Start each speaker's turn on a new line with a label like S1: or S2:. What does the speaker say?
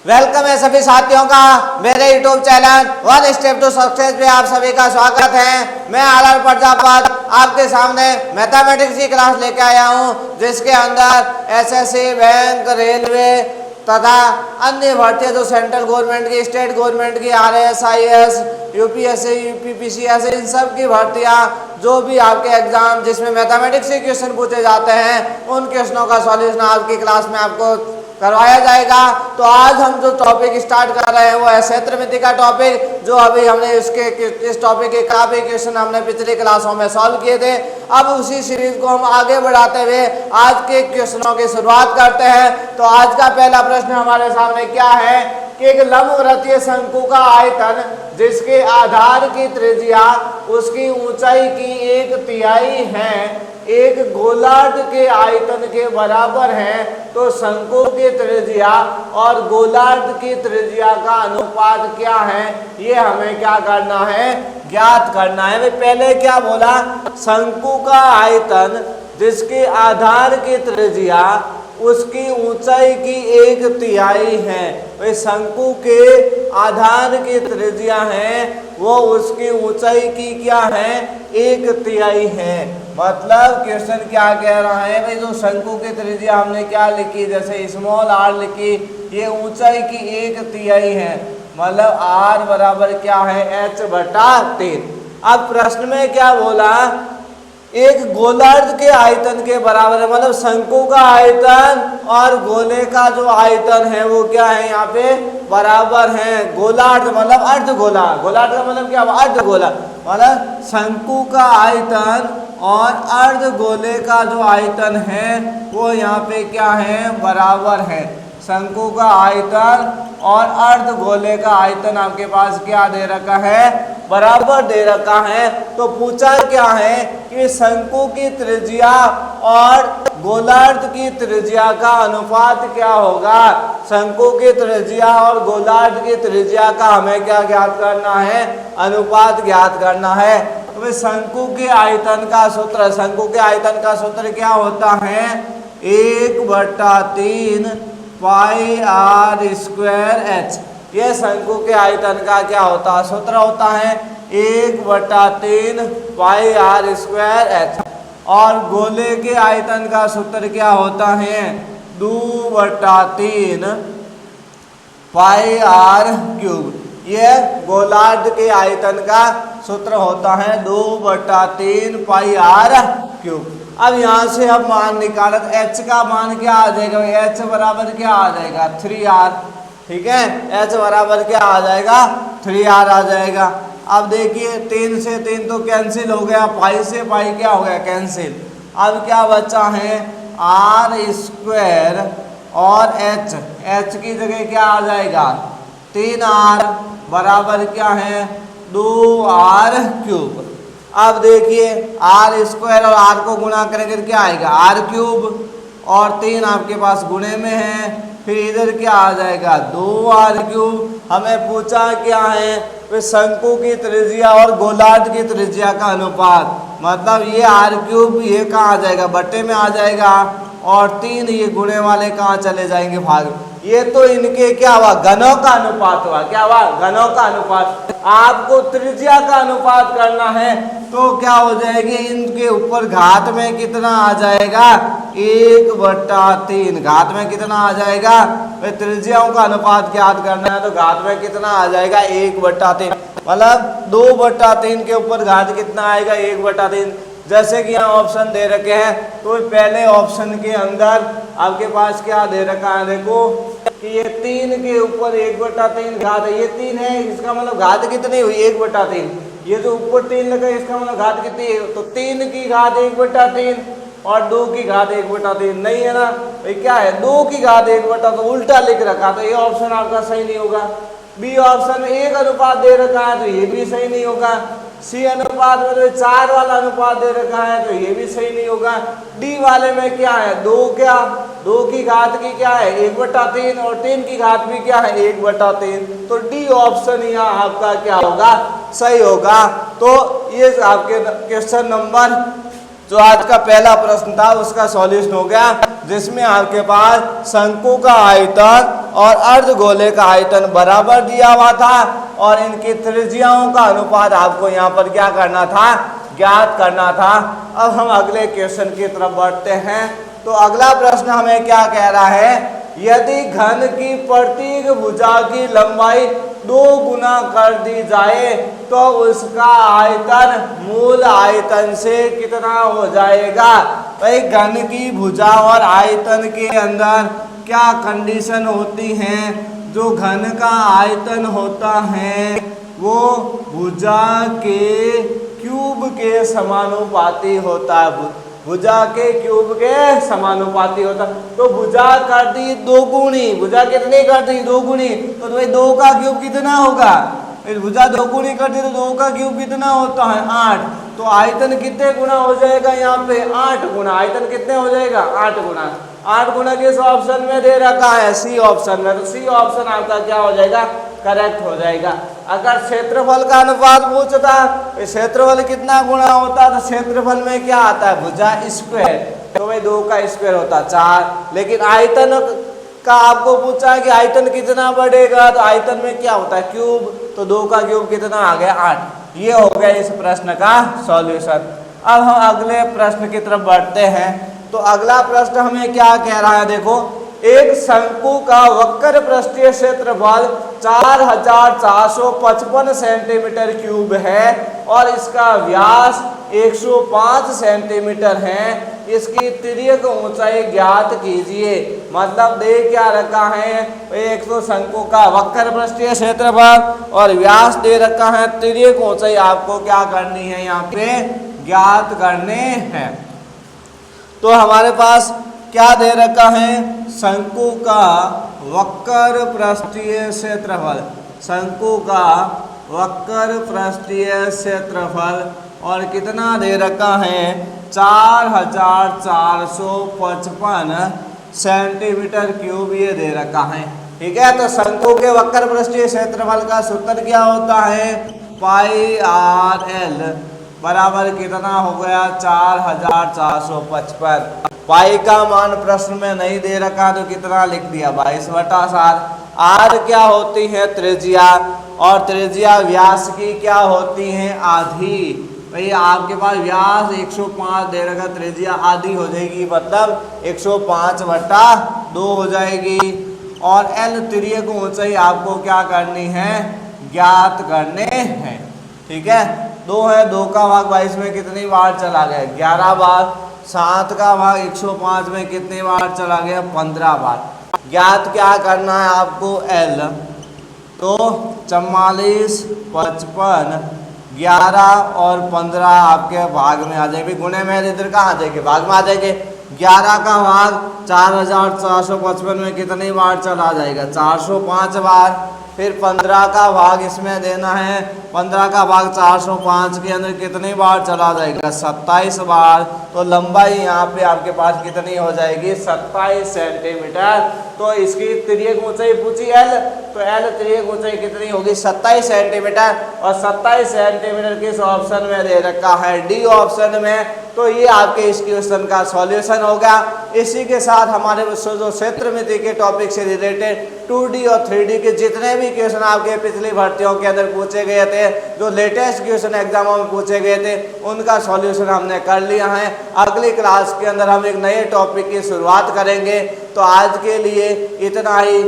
S1: Welcome है सभी साथियों का मेरे YouTube channel One Step to Success में आप सभी का स्वागत है। मैं आर प्रजापत आपके सामने मैथमेटिक्स की क्लास लेके आया हूँ, जिसके अंदर एसएससी, बैंक, रेलवे तथा अन्य भर्तियां जो सेंट्रल गवर्नमेंट की, स्टेट गवर्नमेंट की, आरएएस, आईएएस, यूपीएससी, यूपीपीसीएस, इन सब की भर्तियां जो भी आपके एग्जाम जिसमें मैथमेटिक्स के क्वेश्चन पूछे जाते हैं, उन क्वेश्चनों का सॉल्यूशन आज की क्लास में आपको करवाया जाएगा। तो आज हम जो टॉपिक स्टार्ट कर रहे हैं वो है क्षेत्रमिति का टॉपिक, जो अभी हमने इस टॉपिक के काफी क्वेश्चन हमने पिछली क्लासों में सॉल्व किए थे। अब उसी सीरीज को हम आगे बढ़ाते हुए आज के क्वेश्चनों की शुरुआत करते हैं। तो आज का पहला प्रश्न हमारे सामने क्या है कि एक लंबवृत्तीय शंकु का आयतन जिसके आधार की त्रिज्या उसकी ऊंचाई की 1/3 है, एक गोलार्ध के आयतन के बराबर है, तो शंकु की त्रिज्या और गोलार्ध की त्रिज्या का अनुपात क्या है, ये हमें क्या करना है, ज्ञात करना है। पहले क्या बोला, शंकु का आयतन जिसके आधार की त्रिज्या उसकी ऊंचाई की 1/3 है। वही शंकु के आधार की त्रिज्या है वो उसकी ऊंचाई की क्या है, 1/3 है। मतलब क्वेश्चन क्या कह रहा है भाई, जो शंकु की त्रिज्या हमने क्या लिखी, जैसे स्मॉल आर लिखी, ये ऊंचाई की 1/3 है, मतलब आर बराबर क्या है, h/3। अब प्रश्न में क्या बोला, एक गोलार्ध के आयतन के बराबर है, मतलब शंकु का आयतन और गोले का जो आयतन है वो क्या है, यहाँ पे बराबर है। गोलार्ध मतलब अर्धगोला, गोलार्ध का मतलब क्या, अर्धगोला, मतलब शंकु का आयतन और अर्धगोले का जो आयतन है वो यहाँ पे क्या है, बराबर है। शंकु का आयतन और अर्धगोले का आयतन आपके पास क्या दे रखा है, बराबर दे रखा है। तो पूछा क्या है कि शंकु की त्रिज्या और गोलार्ध की त्रिज्या का अनुपात क्या होगा। शंकु की त्रिज्या और गोलार्ध की त्रिज्या का हमें क्या ज्ञात करना है, अनुपात ज्ञात करना है। तो शंकु के आयतन का सूत्र, शंकु के आयतन का सूत्र क्या होता है, 1/3 पाई आर स्क्वायर एच। ये शंकु के आयतन का क्या होता है, सूत्र होता है 1/3 पाई आर स्क्वायर एच। और गोले के आयतन का सूत्र क्या होता है, 2/3 पाई आर क्यूब। ये गोलार्ध के आयतन का सूत्र होता है 2/3 पाई आर क्यूब। अब यहाँ से हम मान निकालें, h का मान क्या आ जाएगा, h बराबर क्या आ जाएगा, 3r। ठीक है, h बराबर क्या आ जाएगा, 3r आ जाएगा। अब देखिए 3 से 3 तो कैंसिल हो गया, पाई से पाई क्या हो गया, कैंसिल। अब क्या बचा है, r स्क्वायर और h की जगह क्या आ जाएगा, 3r बराबर क्या है, 2r क्यूब। अब देखिए आर स्क्वायर और आर को गुणा करेंगे क्या आएगा, आर क्यूब, और 3 आपके पास गुणे में है, फिर इधर क्या आ जाएगा, 2r क्यूब। हमें पूछा क्या है, फिर शंकु की त्रिज्या और गोलार्ध की त्रिज्या का अनुपात, मतलब ये आर क्यूब ये कहाँ आ जाएगा, बट्टे में आ जाएगा, और 3 ये गुणे वाले कहाँ चले जाएंगे, भाग। ये तो इनके क्या हुआ, घनों का अनुपात हुआ, क्या हुआ, घनों का अनुपात। आपको त्रिज्या का अनुपात करना है तो क्या हो जाएगी, इनके ऊपर घात में कितना आ जाएगा, 1/3। घात में कितना आ जाएगा, त्रिज्याओं का अनुपात ज्ञात करना है तो घात में कितना आ जाएगा, 1/3। मतलब 2/3 के ऊपर घात कितना आएगा, 1/3। जैसे कि यहाँ ऑप्शन दे रखे हैं, तो पहले ऑप्शन के अंदर आपके पास क्या दे रखा है, देखो कि ये 3 के ऊपर 1/3 घात है, ये 3 है, इसका मतलब घात कितनी हुई, 1/3। ये जो ऊपर 3 लगा इसका मतलब घात कितनी है, तो 3 की घात 1/3 और 2 की घात 1/3 नहीं है ना भाई, क्या है, 2 की घात 1/3, तो उल्टा लिख रखा, तो ये ऑप्शन आपका सही नहीं होगा। बी ऑप्शन 1 अनुपात दे रखा है तो ये भी सही नहीं होगा। सी अनुपात में तो 4 वाला अनुपात दे रखा है तो ये भी सही नहीं होगा। डी वाले में क्या है, 2 क्या, 2 की घात की क्या है, 1/3, और 3 की घात भी क्या है, 1/3। तो डी ऑप्शन यहाँ आपका क्या होगा, सही होगा। तो ये आपके क्वेश्चन नंबर जो आज का पहला प्रश्न था उसका सॉल्यूशन हो गया। जिसमें आपके पास शंकु का आयतन और अर्धगोले का आयतन बराबर दिया हुआ था और इनकी त्रिज्याओं का अनुपात आपको यहाँ पर क्या करना था, ज्ञात करना था। अब हम अगले क्वेश्चन की तरफ बढ़ते हैं। तो अगला प्रश्न हमें क्या कह रहा है, यदि घन की प्रत्येक भुजा की लंबाई 2 गुना कर दी जाए तो उसका आयतन मूल आयतन से कितना हो जाएगा। भाई घन की भुजा और आयतन के अंदर क्या कंडीशन होती हैं, जो घन का आयतन होता है वो भुजा के क्यूब के समानुपाती होता है, भुजा के क्यूब के समानुपाती होता। तो भुजा कर दी 2 गुणी, भुजा कितनी कर दी 2 गुणी, तो भाई 2 का क्यूब कितना होगा, भुजा 2 गुणी कर दी तो 2 का क्यूब कितना होता है 8। तो आयतन कितने गुना हो जाएगा यहाँ पे 8 गुना, आयतन कितने हो जाएगा 8 गुना। 8 गुना किस ऑप्शन में दे रखा है, सी ऑप्शन में, तो सी ऑप्शन आपका क्या हो जाएगा, करेक्ट हो जाएगा। अगर क्षेत्रफल का अनुपात पूछता क्षेत्रफल कितना गुना होता तो क्षेत्रफल में क्या आता है भुजा स्क्वायर, तो भाई 2 का स्क्वायर होता 4। लेकिन आयतन का आपको पूछा है कि आयतन कितना बढ़ेगा, तो आयतन में क्या होता है क्यूब, तो 2 का क्यूब कितना आ गया 8। ये हो गया इस प्रश्न का सॉल्यूशन। अब हम अगले प्रश्न की तरफ बढ़ते हैं। तो अगला प्रश्न हमें क्या कह रहा है, देखो एक शंकु का वक्र पृष्ठीय क्षेत्रफल 4455 सेंटीमीटर क्यूब है और इसका व्यास 105 सेंटीमीटर है। इसकी तिर्यक ऊंचाई ज्ञात कीजिए। मतलब दे क्या रखा है, एक तो शंकु का वक्र पृष्ठीय क्षेत्रफल और व्यास दे रखा है, तिर्यक ऊंचाई आपको क्या करनी है यहाँ पे ज्ञात करने हैं। तो हमारे पास क्या दे रखा है, शंकु का वक्र पृष्ठीय क्षेत्रफल, शंकु का वक्र पृष्ठीय क्षेत्रफल और कितना दे रखा है 4455 सेंटीमीटर क्यूब ये दे रखा है। ठीक है, तो शंकु के वक्र पृष्ठीय क्षेत्रफल का सूत्र क्या होता है, पाई आर एल बराबर कितना हो गया 4455। पाई का मान प्रश्न में नहीं दे रखा तो कितना लिख दिया 22/7। आर क्या होती है त्रिज्या, और त्रिज्या व्यास की क्या होती है आधी। भाई आपके पास व्यास 105 दे रखा, त्रिज्या आधी हो जाएगी, मतलब 105/2 हो जाएगी। और एल तिर्यक ऊंचाई आपको क्या करनी है ज्ञात करने हैं। ठीक है, 2 है, 2 का भाग 22 में कितनी बार चला गया 11 बार, 7 का भाग 105 में कितनी बार चला गया 15 बार। ज्ञात क्या करना है आपको एल, तो 44, 55, 11 और 15 आपके भाग में आ जाएगी, गुणे में इधर कहाँ आ जाएगी भाग में आ जाएंगे। 11 का भाग 4455 में कितनी बार चला जाएगा 405 बार। फिर 15 का भाग इसमें देना है, 15 का भाग 405 के अंदर कितनी बार चला जाएगा 27 बार। तो लंबाई यहाँ पे आपके पास कितनी हो जाएगी 27 सेंटीमीटर। तो इसकी तिर्यक ऊंचाई पूछी एल, तो एल तिर्यक ऊंचाई कितनी होगी 27 सेंटीमीटर, और 27 सेंटीमीटर किस ऑप्शन में दे रखा है डी ऑप्शन में। तो ये आपके इस क्वेश्चन का सॉल्यूशन हो गया। इसी के साथ हमारे जो क्षेत्रमिति के टॉपिक से रिलेटेड 2D और 3D के जितने भी क्वेश्चन आपके पिछली भर्तियों के अंदर पूछे गए थे, जो लेटेस्ट क्वेश्चन एग्जामों में पूछे गए थे, उनका सॉल्यूशन हमने कर लिया है। अगली क्लास के अंदर हम एक नए टॉपिक की शुरुआत करेंगे। तो आज के लिए इतना ही।